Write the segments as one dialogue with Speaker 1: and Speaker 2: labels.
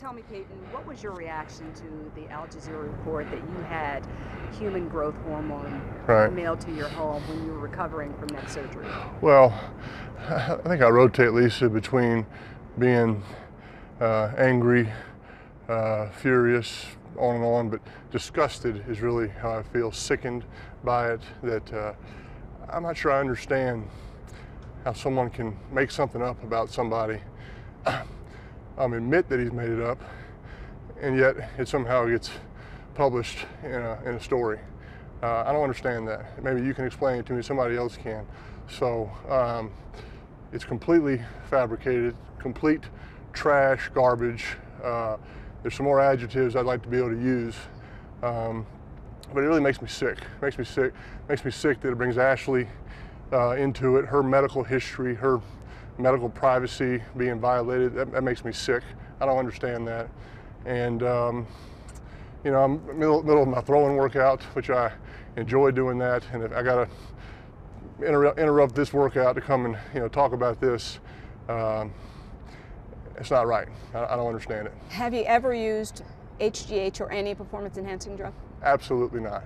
Speaker 1: tell me, Peyton, what was your reaction to the Al Jazeera report that you had human growth hormone mailed to your home when you were recovering from neck surgery?
Speaker 2: Well, I think I rotate, Lisa, between being angry, furious, on and on, but disgusted is really how I feel, sickened by it, that I'm not sure I understand how someone can make something up about somebody, admit that he's made it up, and yet it somehow gets published in a story. I don't understand that. Maybe you can explain it to me, somebody else can. So it's completely fabricated, complete trash, garbage. There's some more adjectives I'd like to be able to use, but it really makes me sick. Makes me sick that it brings Ashley into it, her medical history, her medical privacy being violated. That makes me sick. I don't understand that. And you know, I'm in the middle of my throwing workout, which I enjoy doing that, and if I gotta interrupt this workout to come and talk about this, it's not right. I don't understand it.
Speaker 1: Have you ever used HGH or any performance enhancing drug?
Speaker 2: Absolutely not.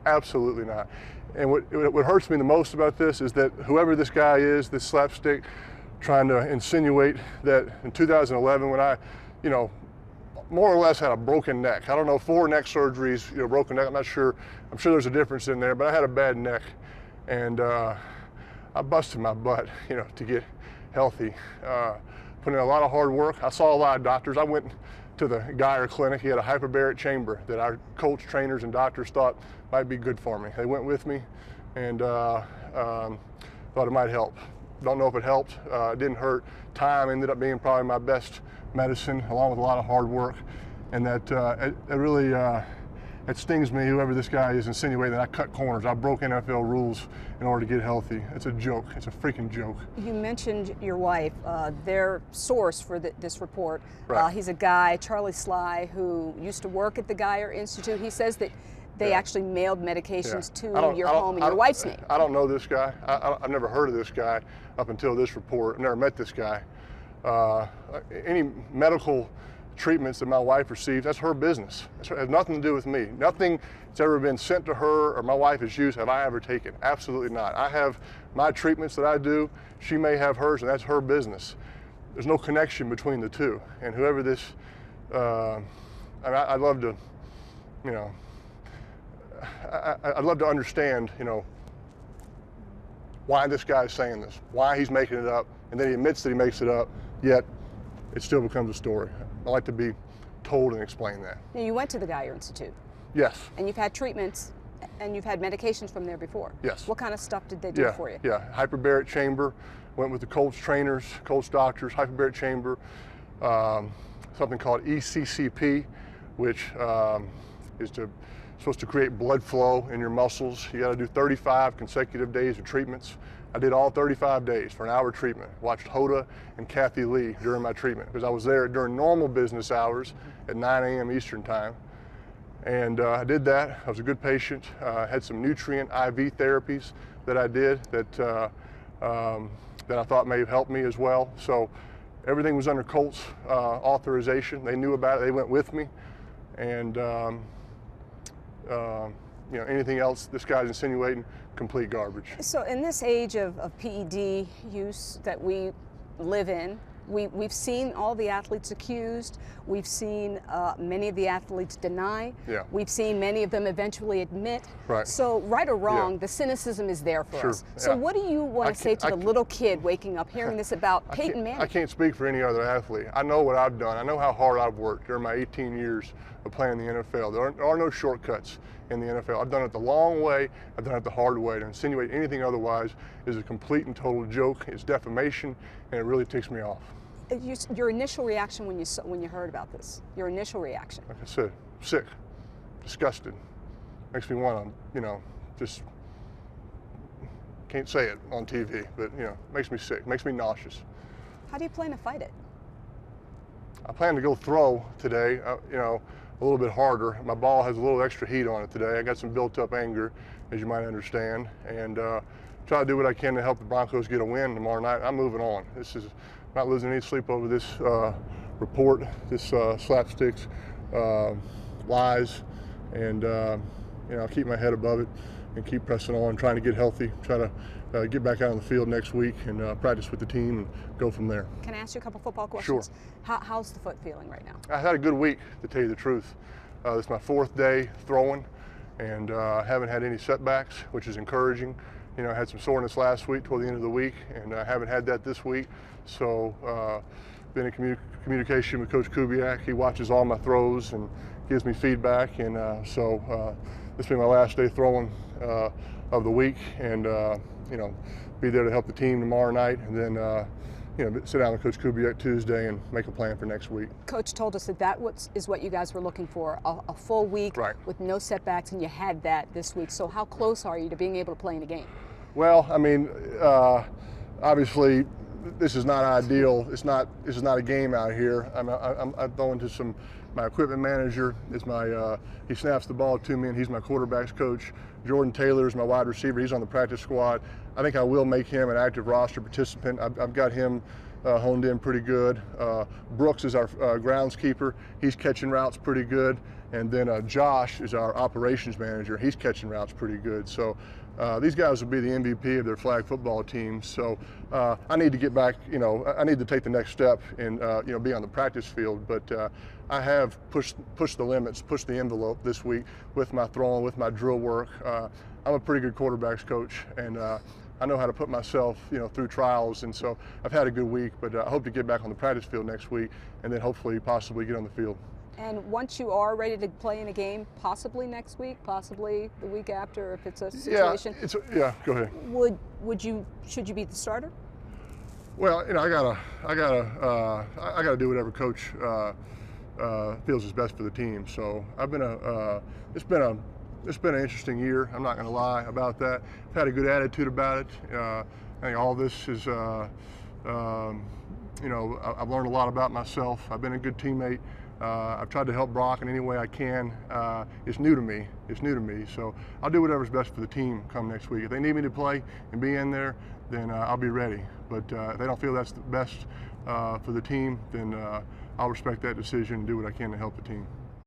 Speaker 2: Absolutely not. And what hurts me the most about this is that whoever this guy is, this slapstick, trying to insinuate that in 2011 when I, more or less had a broken neck. I don't know, 4 neck surgeries, broken neck, I'm not sure. I'm sure there's a difference in there, but I had a bad neck. And I busted my butt, to get healthy. Put in a lot of hard work. I saw a lot of doctors. I went to the Geyer clinic. He had a hyperbaric chamber that our coach, trainers, and doctors thought might be good for me. They went with me and thought it might help. Don't know if it helped. It didn't hurt. Time ended up being probably my best medicine, along with a lot of hard work. And that it really it stings me, whoever this guy is, insinuating that I cut corners. I broke NFL rules in order to get healthy. It's a joke. It's a freaking joke.
Speaker 1: You mentioned your wife, their source for this report.
Speaker 2: Right.
Speaker 1: He's a guy, Charlie Sly, who used to work at the Geyer Institute. He says that they actually mailed medications to your home in your wife's name.
Speaker 2: I don't know this guy. I've never heard of this guy up until this report. I've never met this guy. Any medical treatments that my wife receives, that's her business. It has nothing to do with me. Nothing that's ever been sent to her or my wife has used have I ever taken. Absolutely not. I have my treatments that I do. She may have hers, and that's her business. There's no connection between the two. And whoever this, I'd love to, I'd love to understand, why this guy's saying this, why he's making it up, and then he admits that he makes it up, yet it still becomes a story. I like to be told and explain that.
Speaker 1: Now, you went to the Geyer Institute.
Speaker 2: Yes.
Speaker 1: And you've had treatments, and you've had medications from there before.
Speaker 2: Yes.
Speaker 1: What kind of stuff did they do for you?
Speaker 2: Yeah, hyperbaric chamber, went with the Colts trainers, Colts doctors, hyperbaric chamber, something called ECCP, which is supposed to create blood flow in your muscles. You got to do 35 consecutive days of treatments. I did all 35 days for an hour treatment. Watched Hoda and Kathy Lee during my treatment because I was there during normal business hours at 9 a.m. Eastern time. And I did that. I was a good patient. Had some nutrient IV therapies that I did that I thought may have helped me as well. So everything was under Colts authorization. They knew about it. They went with me. And anything else this guy's insinuating, complete garbage.
Speaker 1: So in this age of PED use that we live in, we've seen all the athletes accused. We've seen many of the athletes deny.
Speaker 2: Yeah.
Speaker 1: We've seen many of them eventually admit.
Speaker 2: Right.
Speaker 1: So right or wrong, the cynicism is there for us. So what do you want to say to the little kid waking up hearing this about Peyton Manning?
Speaker 2: I can't speak for any other athlete. I know what I've done. I know how hard I've worked during my 18 years of playing in the NFL. There are no shortcuts in the NFL. I've done it the long way. I've done it the hard way. To insinuate anything otherwise is a complete and total joke. It's defamation, and it really ticks me off.
Speaker 1: Your initial reaction when you heard about this, your initial reaction?
Speaker 2: Like I said, sick, disgusted. Makes me want to, just can't say it on TV, but makes me sick, makes me nauseous.
Speaker 1: How do you plan to fight it?
Speaker 2: I plan to go throw today, a little bit harder. My ball has a little extra heat on it today. I got some built-up anger, as you might understand, and try to do what I can to help the Broncos get a win tomorrow night. I'm moving on. I'm not losing any sleep over this report this slapsticks, lies, and keep my head above it and keep pressing on, trying to get healthy, try to get back out on the field next week and practice with the team and go from there.
Speaker 1: Can I ask you a couple football questions?
Speaker 2: Sure.
Speaker 1: How's the foot feeling right now?
Speaker 2: I had a good week, to tell you the truth. This is my 4th day throwing, and haven't had any setbacks, which is encouraging. I had some soreness last week toward the end of the week, and I haven't had that this week. So been in communication with Coach Kubiak. He watches all my throws and gives me feedback, and so this will be my last day throwing of the week, and be there to help the team tomorrow night, and then sit down with Coach Kubiak Tuesday and make a plan for next week.
Speaker 1: Coach told us that is what you guys were looking for, a full week with no setbacks, and you had that this week. So how close are you to being able to play in a game?
Speaker 2: Well, I mean, obviously, this is not ideal. This is not a game out here. I'm going to my equipment manager is he snaps the ball to me, and he's my quarterback's coach. Jordan Taylor is my wide receiver. He's on the practice squad. I think I will make him an active roster participant. I've got him honed in pretty good. Brooks is our groundskeeper. He's catching routes pretty good. And then Josh is our operations manager. He's catching routes pretty good. So these guys will be the MVP of their flag football team. So I need to get back, I need to take the next step and, be on the practice field. But I have pushed the limits, pushed the envelope this week with my throwing, with my drill work. I'm a pretty good quarterbacks coach, and I know how to put myself, through trials. And so I've had a good week, but I hope to get back on the practice field next week and then hopefully possibly get on the field.
Speaker 1: And once you are ready to play in a game, possibly next week, possibly the week after, if it's a situation.
Speaker 2: Yeah, go ahead.
Speaker 1: Should you be the starter?
Speaker 2: Well, I gotta do whatever coach feels is best for the team. So it's been an interesting year. I'm not going to lie about that. I've had a good attitude about it. I think all this is, I've learned a lot about myself. I've been a good teammate. I've tried to help Brock in any way I can. It's new to me. So I'll do whatever's best for the team come next week. If they need me to play and be in there, then I'll be ready. But if they don't feel that's the best for the team, then I'll respect that decision and do what I can to help the team.